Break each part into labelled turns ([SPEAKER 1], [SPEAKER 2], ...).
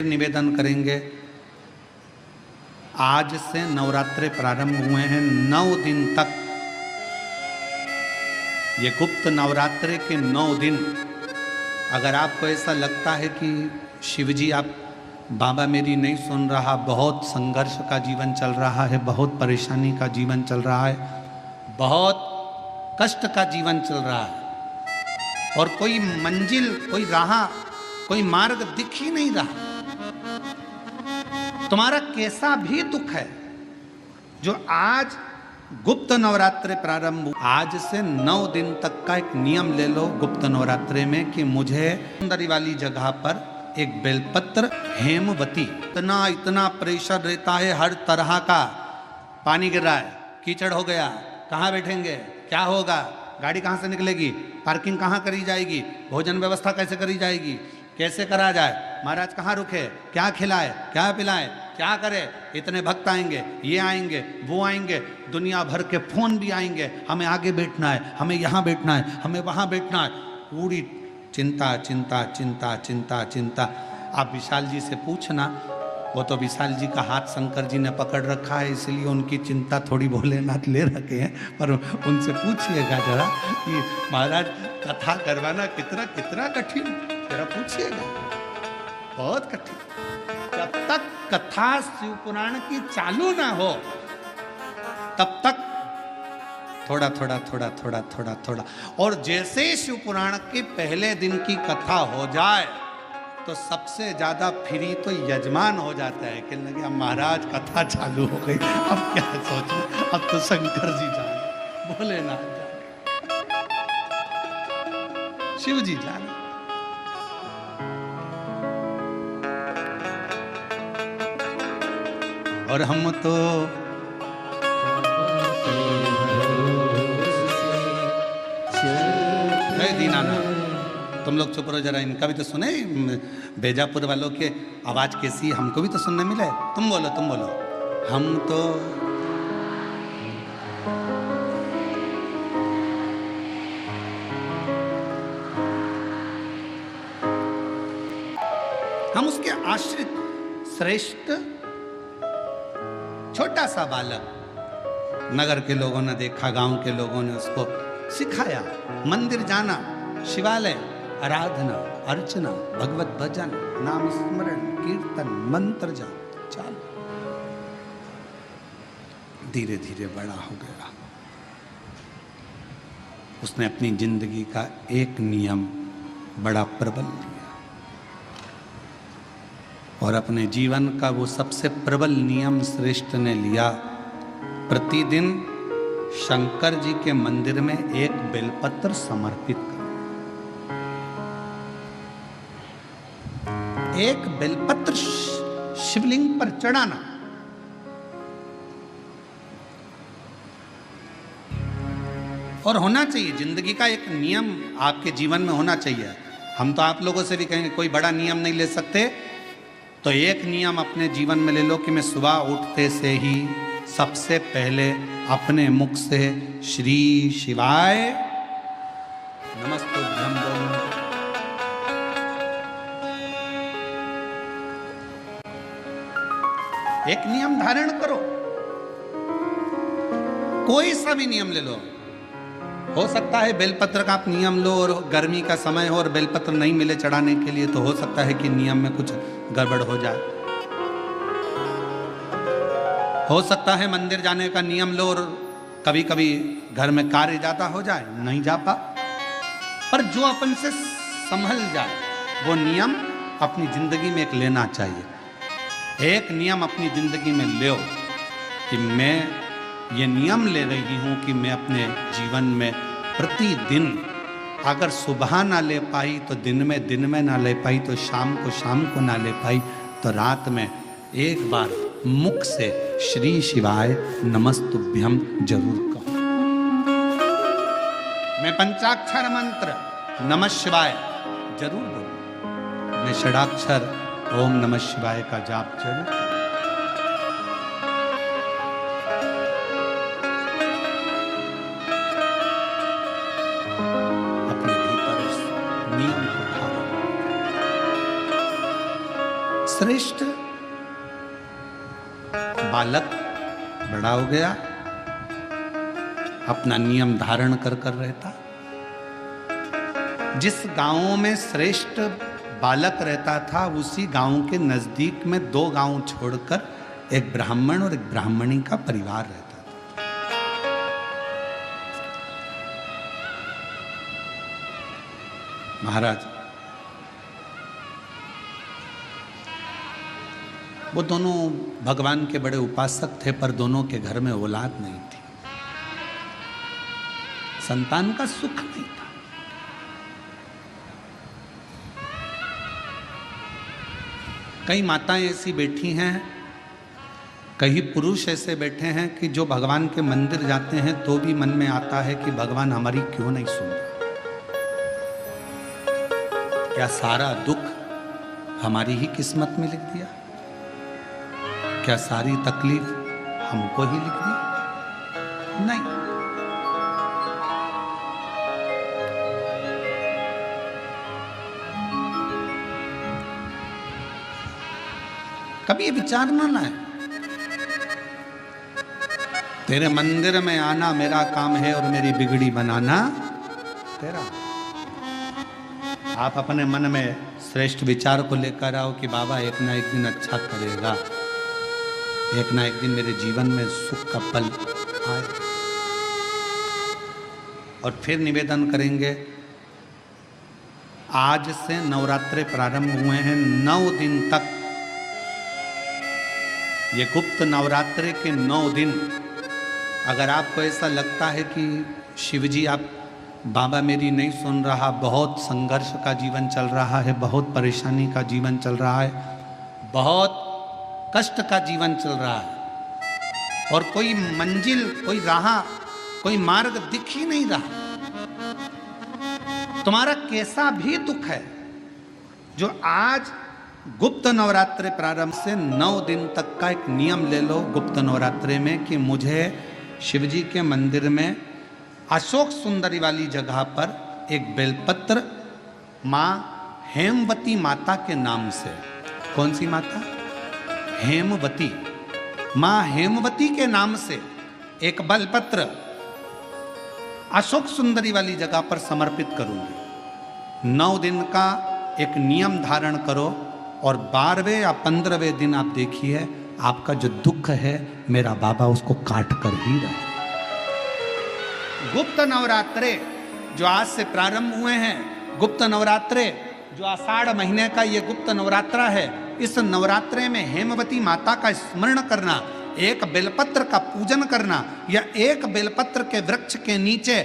[SPEAKER 1] निवेदन करेंगे। आज से नवरात्रे प्रारंभ हुए हैं, 9 दिन तक ये गुप्त नवरात्रे के 9 दिन। अगर आपको ऐसा लगता है कि शिवजी आप बाबा मेरी नहीं सुन रहा, बहुत संघर्ष का जीवन चल रहा है, बहुत परेशानी का जीवन चल रहा है, बहुत कष्ट का जीवन चल रहा है और कोई मंजिल, कोई राह, कोई मार्ग दिख ही नहीं रहा, तुम्हारा कैसा भी दुख है, जो आज गुप्त नवरात्रे प्रारंभ, आज से 9 दिन तक का एक नियम ले लो गुप्त नवरात्रे में कि मुझे सुंदरी वाली जगह पर एक बेलपत्र, हेमवती, इतना प्रेशर रहता है, हर तरह का पानी गिर रहा है, कीचड़ हो गया, कहाँ बैठेंगे, क्या होगा, गाड़ी कहाँ से निकलेगी, पार्किंग कहाँ करी जाएगी, भोजन व्यवस्था कैसे करी जाएगी, कैसे करा जाए, महाराज कहाँ रुके, क्या खिलाए, क्या पिलाए, क्या करे, इतने भक्त आएंगे, ये आएंगे, वो आएंगे, दुनिया भर के फोन भी आएंगे, हमें आगे बैठना है, हमें यहाँ बैठना है, हमें वहाँ बैठना है, पूरी चिंता चिंता चिंता चिंता चिंता। आप विशाल जी से पूछना, वो तो विशाल जी का हाथ शंकर जी ने पकड़ रखा है, इसलिए उनकी चिंता थोड़ी भोलेनाथ ले रखे हैं, पर उनसे पूछिएगा जरा कि महाराज कथा करवाना कितना कितना कठिन, जरा पूछिएगा, बहुत कठिन। जब तक कथा शिव पुराण की चालू ना हो तब तक थोड़ा थोड़ा थोड़ा थोड़ा थोड़ा थोड़ा, और जैसे ही शिव पुराण के पहले दिन की कथा हो जाए तो सबसे ज्यादा फ्री तो यजमान हो जाता है कि लगे अब महाराज कथा चालू हो गई, अब क्या सोचें, अब तो शंकर जी जाने, भोलेनाथ जाने, शिव जी जाने। और हम तो दीनानाथ, तुम लोग चुप रहो जरा, इनका भी तो सुने, बेजापुर वालों के आवाज कैसी, हमको भी तो सुनने मिले। तुम बोलो, तुम बोलो। हम तो हम उसके आश्रित श्रेष्ठ छोटा सा बालक, नगर के लोगों ने देखा, गांव के लोगों ने उसको सिखाया, मंदिर जाना, शिवालय, आराधना, अर्चना, भगवत भजन, नाम स्मरण, कीर्तन, मंत्र जाप, चल धीरे धीरे बड़ा हो गया। उसने अपनी जिंदगी का एक नियम बड़ा प्रबल लिया और अपने जीवन का वो सबसे प्रबल नियम श्रेष्ठ ने लिया, प्रतिदिन शंकर जी के मंदिर में एक बेलपत्र समर्पित कर, एक बेलपत्र शिवलिंग पर चढ़ाना। और होना चाहिए, जिंदगी का एक नियम आपके जीवन में होना चाहिए। हम तो आप लोगों से भी कहेंगे कोई बड़ा नियम नहीं ले सकते, तो एक नियम अपने जीवन में ले लो कि मैं सुबह उठते से ही सबसे पहले अपने मुख से श्री शिवाय नमस्तुभ्यं बोलो। एक नियम धारण करो, कोई सा भी नियम ले लो। हो सकता है बेलपत्र का आप नियम लो और गर्मी का समय हो और बेलपत्र नहीं मिले चढ़ाने के लिए, तो हो सकता है कि नियम में कुछ गड़बड़ हो जाए। हो सकता है मंदिर जाने का नियम लो और कभी कभी घर में कार्य ज्यादा हो जाए, नहीं जा पा, पर जो अपन से संभल जाए वो नियम अपनी जिंदगी में एक लेना चाहिए। एक नियम अपनी जिंदगी में लो कि मैं ये नियम ले रही हूं कि मैं अपने जीवन में प्रतिदिन, अगर सुबह ना ले पाई तो दिन में ना ले पाई तो शाम को ना ले पाई तो रात में एक बार मुख से श्री शिवाय नमस्तुभ्यं जरूर कहो। मैं पंचाक्षर मंत्र नमः शिवाय जरूर बोलूं, मैं षडाक्षर ओम नमः शिवाय का जाप जरूर करूं। श्रेष्ठ बालक बड़ा हो गया, अपना नियम धारण कर कर रहता। जिस गांव में श्रेष्ठ बालक रहता था उसी गांव के नजदीक में 2 गांव छोड़कर एक ब्राह्मण और एक ब्राह्मणी का परिवार रहता था। महाराज वो दोनों भगवान के बड़े उपासक थे, पर दोनों के घर में औलाद नहीं थी, संतान का सुख नहीं था। कई माताएं ऐसी बैठी हैं, कई पुरुष ऐसे बैठे हैं कि जो भगवान के मंदिर जाते हैं तो भी मन में आता है कि भगवान हमारी क्यों नहीं सुन रहा। क्या सारा दुख हमारी ही किस्मत में लिख दिया? क्या सारी तकलीफ हमको ही लिख दी? नहीं। कभी ये विचार ना लाए, तेरे मंदिर में आना मेरा काम है और मेरी बिगड़ी बनाना तेरा। आप अपने मन में श्रेष्ठ विचार को लेकर आओ कि बाबा एक ना एक दिन अच्छा करेगा, एक ना एक दिन मेरे जीवन में सुख का पल आए। और फिर निवेदन करेंगे, आज से नवरात्रे प्रारंभ हुए हैं, 9 दिन तक ये गुप्त नवरात्रे के 9 दिन अगर आपको ऐसा लगता है कि शिवजी आप बाबा मेरी नहीं सुन रहा, बहुत संघर्ष का जीवन चल रहा है, बहुत परेशानी का जीवन चल रहा है, बहुत कष्ट का जीवन चल रहा है और कोई मंजिल, कोई राह, कोई मार्ग दिख ही नहीं रहा, तुम्हारा कैसा भी दुख है, जो आज गुप्त नवरात्रे प्रारंभ से 9 दिन तक का एक नियम ले लो गुप्त नवरात्रे में कि मुझे शिवजी के मंदिर में अशोक सुंदरी वाली जगह पर एक बेलपत्र माँ हेमवती माता के नाम से, कौन सी माता? हेमवती, माँ हेमवती के नाम से एक बेलपत्र अशोक सुंदरी वाली जगह पर समर्पित करूंगी। 9 दिन का एक नियम धारण करो और 12वें या 15वें दिन आप देखिए आपका जो दुख है मेरा बाबा उसको काट कर ही रहा। गुप्त नवरात्रे जो आज से प्रारंभ हुए हैं, गुप्त नवरात्रे जो आषाढ़ महीने का ये गुप्त नवरात्रा है, इस नवरात्रे में हेमवती माता का स्मरण करना, एक बेलपत्र का पूजन करना या एक बेलपत्र के वृक्ष के नीचे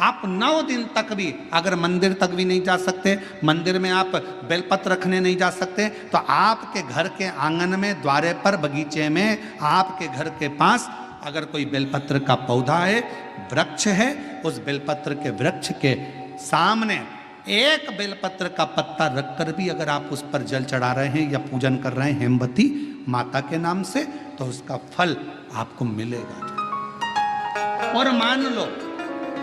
[SPEAKER 1] आप 9 दिन तक भी, अगर मंदिर तक भी नहीं जा सकते, मंदिर में आप बेलपत्र रखने नहीं जा सकते, तो आपके घर के आंगन में, द्वारे पर, बगीचे में, आपके घर के पास अगर कोई बेलपत्र का पौधा है, वृक्ष है, उस बेलपत्र के वृक्ष के सामने एक बेलपत्र का पत्ता रखकर भी अगर आप उस पर जल चढ़ा रहे हैं या पूजन कर रहे हैं हेमवती माता के नाम से, तो उसका फल आपको मिलेगा। और मान लो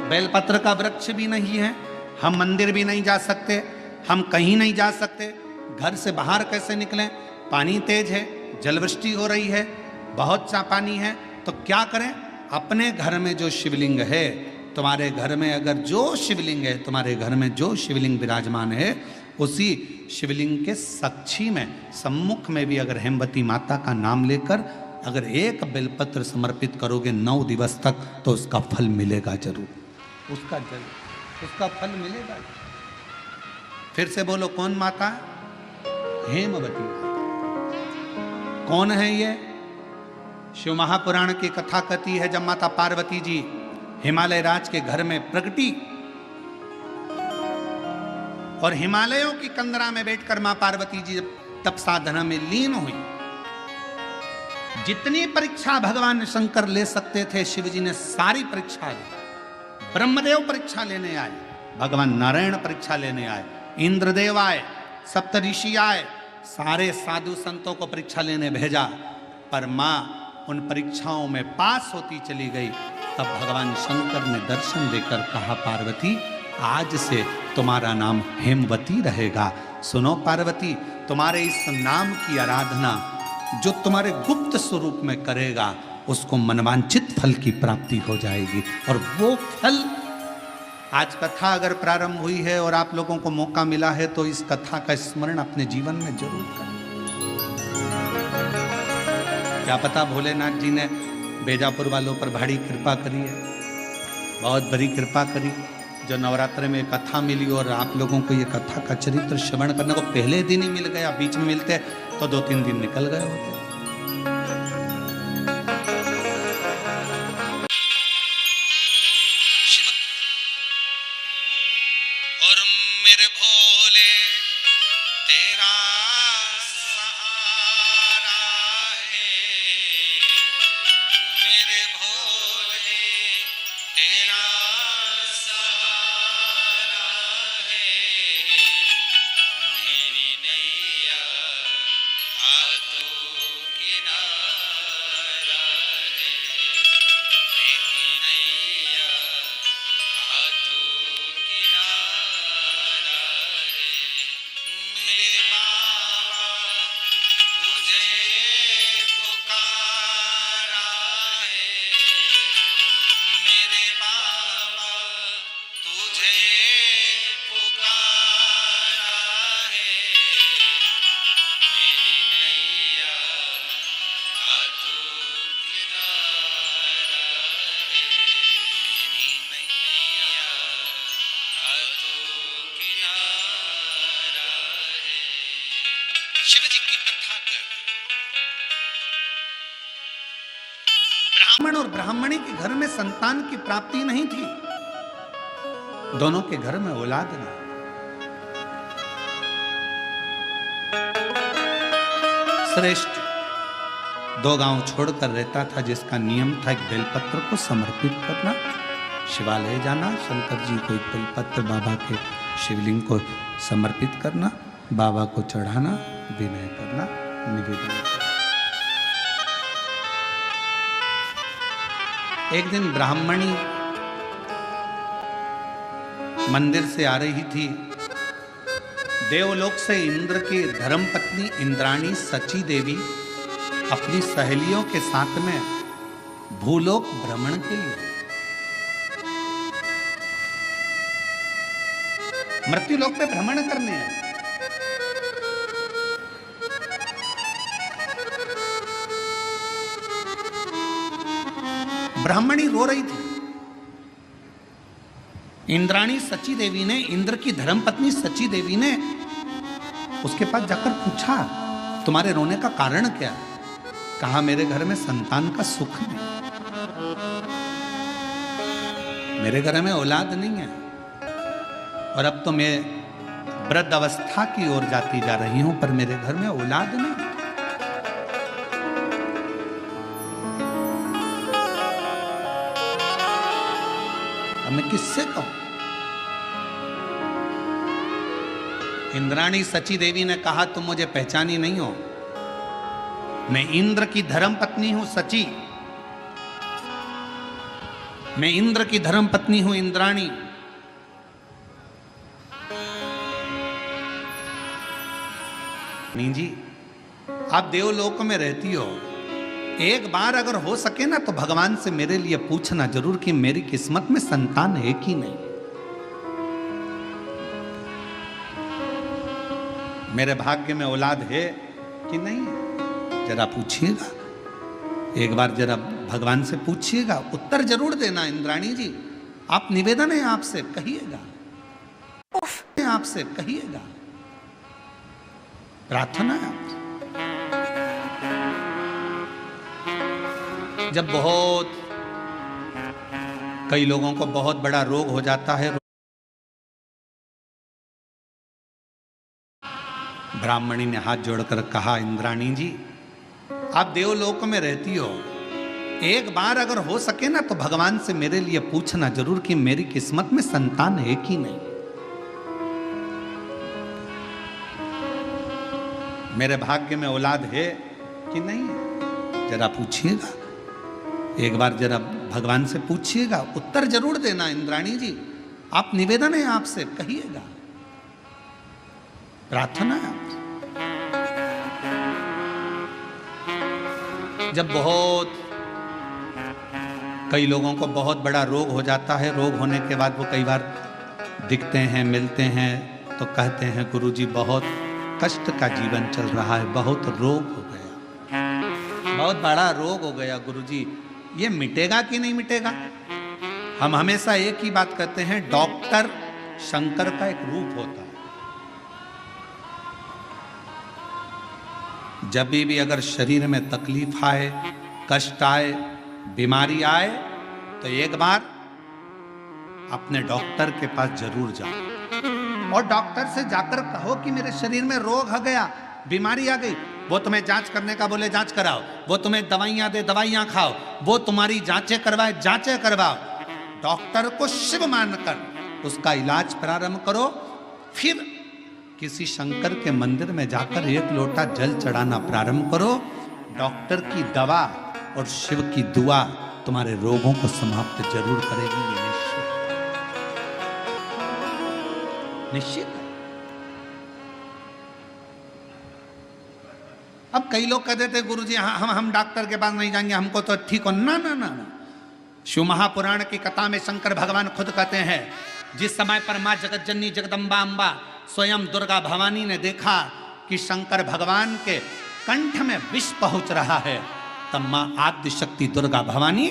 [SPEAKER 1] बेलपत्र का वृक्ष भी नहीं है, हम मंदिर भी नहीं जा सकते, हम कहीं नहीं जा सकते, घर से बाहर कैसे निकलें? पानी तेज है, जलवृष्टि हो रही है, बहुत सा पानी है, तो क्या करें? अपने घर में जो शिवलिंग है, तुम्हारे घर में अगर जो शिवलिंग है, तुम्हारे घर में जो शिवलिंग विराजमान है, उसी शिवलिंग के साक्षी में, सम्मुख में भी अगर हेमवती माता का नाम लेकर अगर एक बेलपत्र समर्पित करोगे 9 दिवस तक, तो उसका फल मिलेगा जरूर, उसका फल मिलेगा। फिर से बोलो, कौन माता? हेमवती माता। कौन है ये? शिव महापुराण की कथा कहती है, जब माता पार्वती जी हिमालय राज के घर में प्रगटी और हिमालयों की कंदरा में बैठकर मां पार्वती जी तप साधना में लीन हुई, जितनी परीक्षा भगवान शंकर ले सकते थे शिव जी ने सारी परीक्षा ली। ब्रह्मदेव परीक्षा लेने आए, भगवान नारायण परीक्षा लेने आए, इंद्रदेव आए, सप्तऋषि आए, सारे साधु संतों को परीक्षा लेने भेजा, पर मां उन परीक्षाओं में पास होती चली गई। तब भगवान शंकर ने दर्शन देकर कहा, पार्वती आज से तुम्हारा नाम हेमवती रहेगा, सुनो पार्वती, तुम्हारे इस नाम की आराधना जो तुम्हारे गुप्त स्वरूप में करेगा उसको मनवांचित फल की प्राप्ति हो जाएगी। और वो फल, आज कथा अगर प्रारंभ हुई है और आप लोगों को मौका मिला है तो इस कथा का स्मरण अपने जीवन में जरूर करें। क्या पता भोलेनाथ जी ने बेजापुर वालों पर बड़ी कृपा करी है, बहुत बड़ी कृपा करी, जो नवरात्र में कथा मिली और आप लोगों को ये कथा का चरित्र श्रवण करने को पहले दिन ही मिल गया। बीच में मिलते तो 2-3 दिन निकल गए होते।
[SPEAKER 2] और मेरे भोले तेरा सहारा है, मेरे भोले तेरा सहारा है, मेरी नैया हाथों किनारा है, मेरी नैया हाथों किनारा है, मेरे बाबा तुझे पुकारा है, मेरे बाबा तुझे पुकारा है, मेरी नैया हाथों किनारा है, मेरी नैया हाथों किनारा है। शिव जी की कथा कर
[SPEAKER 1] ब्राह्मण और ब्राह्मणी के घर में संतान की प्राप्ति नहीं थी, दोनों के घर में औलाद नहीं। श्रेष्ठ 2 गांव छोड़कर रहता था, जिसका नियम था एक बेलपत्र को समर्पित करना, शिवालय जाना, शंकर जी को एक बेलपत्र बाबा के शिवलिंग को समर्पित करना, बाबा को चढ़ाना, विनय करना, निवेदन करना। एक दिन ब्राह्मणी मंदिर से आ रही थी। देवलोक से इंद्र की धर्मपत्नी इंद्राणी सची देवी अपनी सहेलियों के साथ में भूलोक भ्रमण के लिए, मृत्युलोक पे भ्रमण करने हैं। ब्राह्मणी रो रही थी। इंद्राणी सची देवी ने, इंद्र की धर्मपत्नी सची देवी ने उसके पास जाकर पूछा, तुम्हारे रोने का कारण क्या है? कहा, मेरे घर में संतान का सुख नहीं, मेरे घर में औलाद नहीं है, और अब तो मैं वृद्ध अवस्था की ओर जाती जा रही हूं, पर मेरे घर में औलाद नहीं। मैं किससे कहूं? इंद्राणी सची देवी ने कहा, तुम मुझे पहचानी नहीं हो, मैं इंद्र की धर्म पत्नी हूं सची, मैं इंद्र की धर्म पत्नी हूं इंद्राणी। जी, आप देवलोक में रहती हो, एक बार अगर हो सके ना तो भगवान से मेरे लिए पूछना जरूर कि मेरी किस्मत में संतान है कि नहीं, मेरे भाग्य में औलाद है कि नहीं, जरा पूछिएगा, एक बार जरा भगवान से पूछिएगा, उत्तर जरूर देना। इंद्राणी जी, आप निवेदन है आपसे, कहिएगा, आपसे कहिएगा, प्रार्थना है आपसे। जब बहुत कई लोगों को बहुत बड़ा रोग हो जाता है, ब्राह्मणी ने हाथ जोड़कर कहा, इंद्राणी जी, आप देवलोक में रहती हो, एक बार अगर हो सके ना तो भगवान से मेरे लिए पूछना जरूर कि मेरी किस्मत में संतान है कि नहीं, मेरे भाग्य में औलाद है कि नहीं, जरा पूछिएगा, एक बार जरा भगवान से पूछिएगा, उत्तर जरूर देना। इंद्राणी जी, आप निवेदन है आपसे, कहिएगा, प्रार्थना है आपसे। जब कई लोगों को बहुत बड़ा रोग हो जाता है, रोग होने के बाद वो कई बार दिखते हैं, मिलते हैं, तो कहते हैं गुरुजी बहुत कष्ट का जीवन चल रहा है, बहुत रोग हो गया, बहुत बड़ा रोग हो गया गुरुजी, ये मिटेगा कि नहीं मिटेगा? हम हमेशा एक ही बात कहते हैं, डॉक्टर शंकर का एक रूप होता है। जब भी अगर शरीर में तकलीफ आए, कष्ट आए, बीमारी आए, तो एक बार अपने डॉक्टर के पास जरूर जाओ और डॉक्टर से जाकर कहो कि मेरे शरीर में रोग आ गया, बीमारी आ गई। वो तुम्हें जांच करने का बोले जांच कराओ, वो तुम्हें दवाइयां दे दवाइयां खाओ, वो तुम्हारी जांचें करवाए जांचें करवाओ। डॉक्टर को शिव मानकर उसका इलाज प्रारंभ करो, फिर किसी शंकर के मंदिर में जाकर एक लोटा जल चढ़ाना प्रारंभ करो। डॉक्टर की दवा और शिव की दुआ तुम्हारे रोगों को समाप्त जरूर करेगी, ये निश्चित है। अब कई लोग कहते थे गुरुजी हम डॉक्टर के पास नहीं जाएंगे, हमको तो ठीक हो। ना ना ना ना, शिव महापुराण की कथा में शंकर भगवान खुद कहते हैं, जिस समय पर मां जगत जननी जगदम्बा अम्बा स्वयं दुर्गा भवानी ने देखा कि शंकर भगवान के कंठ में विष पहुंच रहा है, तब मां आद्य शक्ति दुर्गा भवानी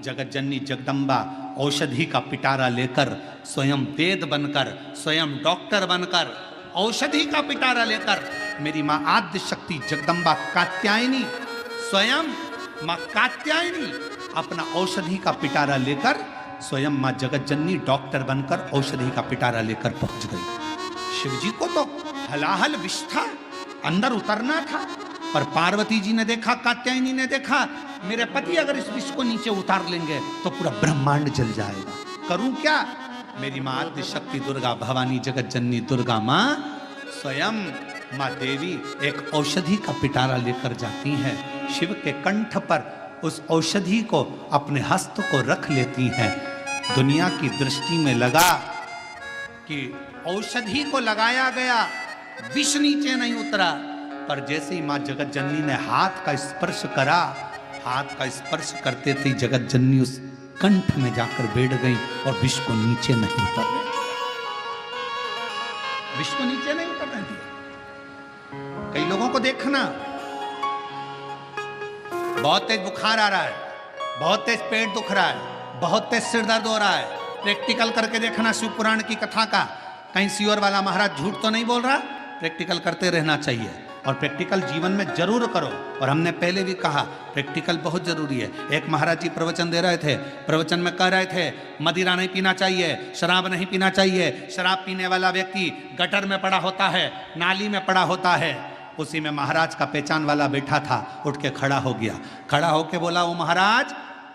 [SPEAKER 1] जगत जननी जगदम्बा औषधि का पिटारा लेकर, स्वयं वेद बनकर, स्वयं डॉक्टर बनकर, औषधि का पिटारा लेकर, मेरी मां आद्य शक्ति जगदम्बा कात्यायनी, स्वयं मां कात्यायनी अपना औषधि का पिटारा लेकर, स्वयं मां जगत जननी डॉक्टर बनकर औषधि का पिटारा लेकर पहुंच गई। शिव जी को तो हलाहल विष था, अंदर उतरना था, पर पार्वती जी ने देखा, कात्यायनी ने देखा, मेरे पति अगर इस विष को नीचे उतार लेंगे तो पूरा ब्रह्मांड जल जाएगा, करूं क्या? मेरी मां आद्य शक्ति दुर्गा भवानी जगत जननी दुर्गा मां स्वयं मां देवी एक औषधि का पिटारा लेकर जाती हैं, शिव के कंठ पर उस औषधि को अपने हस्त को रख लेती हैं। दुनिया की दृष्टि में लगा कि औषधि को लगाया गया, विष नीचे नहीं उतरा, पर जैसे ही मां जगत जननी ने हाथ का स्पर्श करा, हाथ का स्पर्श करते थे जगत जननी उस कंठ में जाकर बैठ गई और विष को नीचे नहीं उतर रही, विष को नीचे नहीं उतर रही। कई लोगों को देखना, बहुत तेज बुखार आ रहा है, बहुत तेज पेट दुख रहा है, बहुत तेज सिर दर्द हो रहा है, प्रैक्टिकल करके देखना शिव पुराण की कथा का, कहीं सियोर वाला महाराज झूठ तो नहीं बोल रहा। प्रैक्टिकल करते रहना चाहिए और प्रैक्टिकल जीवन में जरूर करो। और हमने पहले भी कहा प्रैक्टिकल बहुत जरूरी है। एक महाराज जी प्रवचन दे रहे थे, प्रवचन में कह रहे थे मदिरा नहीं पीना चाहिए, शराब नहीं पीना चाहिए, शराब पीने वाला व्यक्ति गटर में पड़ा होता है, नाली में पड़ा होता है। उसी में महाराज का पहचान वाला बैठा था, उठ के खड़ा हो गया, खड़ा होके बोला, वो महाराज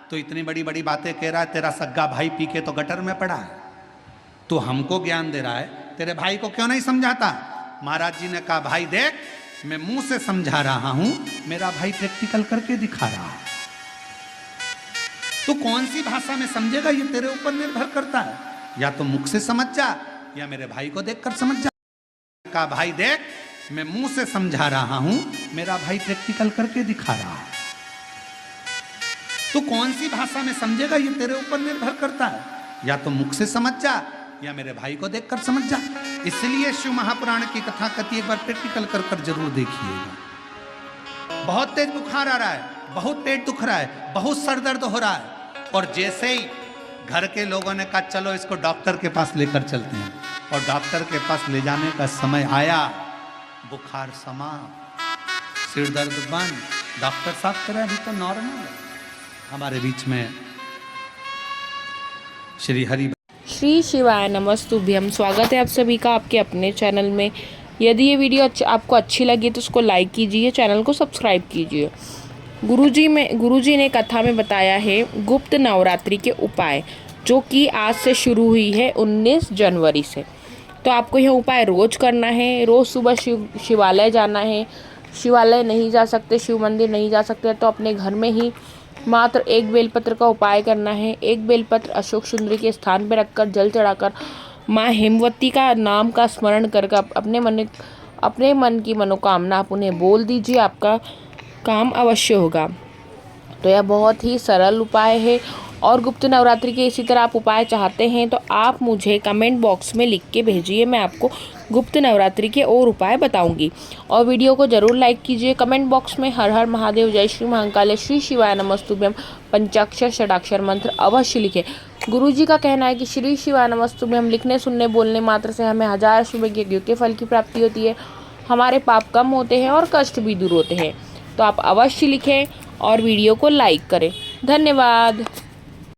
[SPEAKER 1] तो इतनी बड़ी बड़ी बातें कह रहा है, तेरा सग्गा भाई पी के तो गटर में पड़ा है, तो हमको ज्ञान दे रहा है, तेरे भाई को क्यों नहीं समझाता? महाराज जी ने कहा, भाई देख, मैं मुंह से समझा रहा हूं, मेरा भाई प्रैक्टिकल करके दिखा रहा है, तो कौन सी भाषा में समझेगा ये तेरे ऊपर निर्भर करता है। या तो मुख से समझ जा या मेरे भाई को देखकर समझ जा। कहा, भाई देख, मैं मुंह से समझा रहा हूं, मेरा भाई प्रैक्टिकल करके दिखा रहा है, तो कौन सी भाषा में समझेगा ये तेरे ऊपर निर्भर करता है। या तो मुख से समझ जा या मेरे भाई को देखकर समझ जा। इसलिए शिव महापुराण की कथा कथी एक बार प्रैक्टिकल कर कर जरूर देखिएगा। बहुत तेज बुखार आ रहा है, बहुत पेट दुख रहा है, बहुत सर दर्द हो रहा है, और जैसे ही घर के लोगों ने कहा चलो इसको डॉक्टर के पास लेकर चलते हैं, और डॉक्टर के पास ले जाने का समय आया, बुखार समाप्त, सिर दर्द बंद, डॉक्टर साहब कह रहे अभी तो नॉर्मल है। हमारे बीच में श्री हरि
[SPEAKER 3] श्री शिवाय नमस्तुभ्यम। स्वागत है आप सभी का आपके अपने चैनल में। यदि ये वीडियो आपको अच्छी लगी तो उसको लाइक कीजिए, चैनल को सब्सक्राइब कीजिए। गुरुजी ने कथा में बताया है गुप्त नवरात्रि के उपाय, जो कि आज से शुरू हुई है 19 जनवरी से। तो आपको यह उपाय रोज करना है। रोज सुबह शिवालय जाना है। शिवालय नहीं जा सकते, शिव मंदिर नहीं जा सकते, तो अपने घर में ही मात्र एक बेलपत्र का उपाय करना है। एक बेलपत्र अशोक सुंदरी के स्थान पर रखकर जल चढ़ाकर माँ हेमवती का नाम का स्मरण कर अपने मन अपने मन की मनोकामना आप उन्हें बोल दीजिए, आपका काम अवश्य होगा। तो यह बहुत ही सरल उपाय है और गुप्त नवरात्रि के इसी तरह आप उपाय चाहते हैं तो आप मुझे कमेंट बॉक्स में लिख के भेजिए, मैं आपको गुप्त नवरात्रि के और उपाय बताऊंगी। और वीडियो को ज़रूर लाइक कीजिए। कमेंट बॉक्स में हर हर महादेव, जय श्री महाकाल, श्री शिवाय नमस्तुभ्यम पंचाक्षर षडाक्षर मंत्र अवश्य लिखें। गुरुजी का कहना है कि श्री शिवाय नमस्तुभ्यम लिखने, सुनने, बोलने मात्र से हमें 1000 शुभ यज्ञ के फल की प्राप्ति होती है, हमारे पाप कम होते हैं और कष्ट भी दूर होते हैं। तो आप अवश्य लिखें और वीडियो को लाइक करें। धन्यवाद।